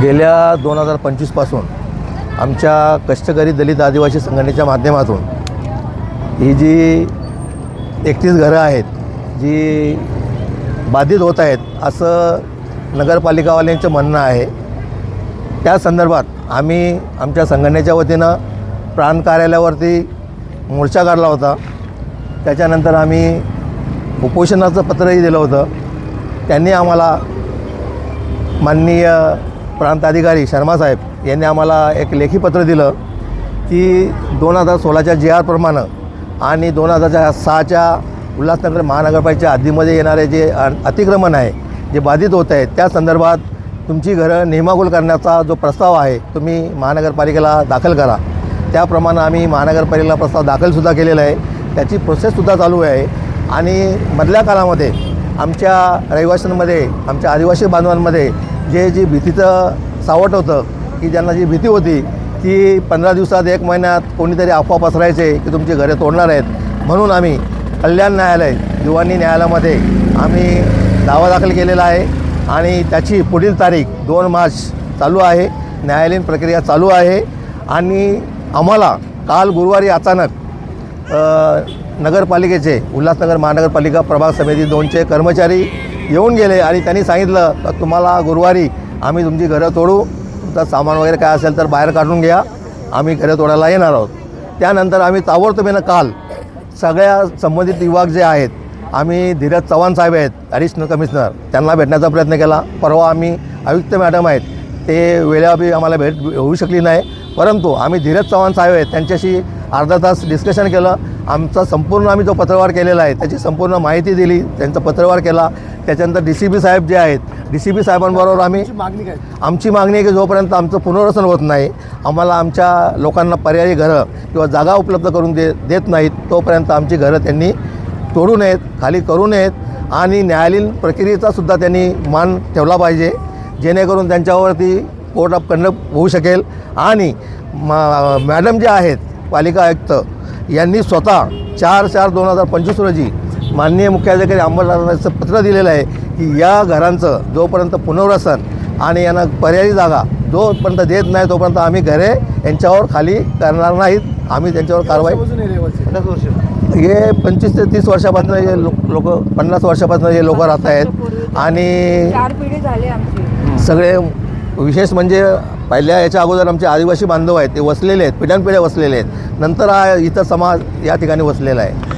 गेल्या 2025 पासून आमच्या कष्टकरी दलित आदिवासी संघटनेच्या माध्यमातून ही जी 31 घरं आहेत जी बाधित होत आहेत असं नगरपालिकावाल्यांचं म्हणणं आहे। त्या संदर्भात आम्ही आमच्या संघटनेच्या वतीनं प्रांत कार्यालयावरती मोर्चा काढला होता। त्याच्यानंतर आम्ही उपोषणाचं पत्रही दिलं होतं। त्यांनी आम्हाला माननीय प्रांत अधिकारी शर्मा साहेब यांनी आम्हाला एक लेखी पत्र दिलं की 2016च्या GR प्रमाणे आणि 2006च्या उल्हासनगर महानगरपालिकेच्या हद्दीमध्ये येणारे जे अतिक्रमण आहे जे बाधित होत आहेत त्या संदर्भात तुमची घरं नेमागोल करण्याचा जो प्रस्ताव आहे तुम्ही महानगरपालिकेला दाखल करा। त्याप्रमाणे आम्ही महानगरपालिकेला प्रस्ताव दाखलसुद्धा केलेला आहे। त्याची प्रोसेससुद्धा चालू आहे आणि मधल्या काळामध्ये आमच्या रहिवाशांमध्ये आमच्या आदिवासी बांधवांमध्ये जी भीतीचं सावट होतं की ज्यांना जी भीती होती ती 15 दिवसात 1 महिन्यात कोणीतरी अफवा पसरायचे की तुमची घरे तोडणार आहेत म्हणून आम्ही कल्याण न्यायालय दिवाणी न्यायालयामध्ये आम्ही दावा दाखल केलेला आहे आणि त्याची पुढील तारीख 2 मार्च चालू आहे। न्यायालयीन प्रक्रिया चालू आहे आणि आम्हाला काल गुरुवारी अचानक नगरपालिकेचे उल्हासनगर महानगरपालिका प्रभाग समिती 2चे कर्मचारी येऊन गेले आणि त्यांनी सांगितलं की तुम्हाला गुरुवारी आम्ही तुमची घरं तोडू, तुमचं सामान वगैरे काय असेल तर बाहेर काढून घ्या, आम्ही घरं तोडायला येणार आहोत। त्यानंतर आम्ही ताबडतोबीनं काल सगळ्या संबंधित विभाग जे आहेत आम्ही धीरज चव्हाण साहेब आहेत ॲडिशनल कमिशनर त्यांना भेटण्याचा प्रयत्न केला। परवा आम्ही आयुक्त मॅडम आहेत ते वेळेअभावी आम्हाला भेट होऊ शकली नाही, परंतु आम्ही धीरज चव्हाण साहेब आहेत त्यांच्याशी अर्धा तास डिस्कशन केलं। आमचा संपूर्ण आम्ही जो पत्रव्यवहार केलेला आहे त्याची संपूर्ण माहिती दिली, त्यांचा पत्रव्यवहार केला। त्याच्यानंतर DCP साहेब जे आहेत DCP साहेबांबरोबर आमची मागणी आहे की जोपर्यंत आमचं पुनर्वसन होत नाही आम्हाला आमच्या लोकांना पर्यायी घरं किंवा जागा उपलब्ध करून देत नाहीत तोपर्यंत आमची घरं त्यांनी तोडू नयेत, खाली करू नयेत आणि न्यायालयीन प्रक्रियेचा सुद्धा त्यांनी मान ठेवला पाहिजे जेणेकरून त्यांच्यावरती कोर्ट ऑफ कंडक्ट होऊ शकेल। आणि मॅडम जे आहेत पालिका आयुक्त यांनी स्वतः 4/4/2025 रोजी माननीय मुख्याधिकारी अंमलदारांचं पत्र दिलेलं आहे की या घरांचं जोपर्यंत पुनर्वसन आणि यांना पर्यायी जागा जोपर्यंत देत नाही तोपर्यंत आम्ही घरे यांच्यावर खाली करणार नाहीत, आम्ही त्यांच्यावर कारवाई। हे 25 ते 30 वर्षापासून हे लोक 50 वर्षापासून हे लोक राहत आहेत आणि 4 पिढी झाली आमची। सगळे विशेष म्हणजे पहिल्या याच्या अगोदर आमचे आदिवासी बांधव आहेत ते वसलेले आहेत, पिढ्यानपिढ्या वसलेले आहेत, नंतर हा इतर समाज या ठिकाणी वसलेला आहे।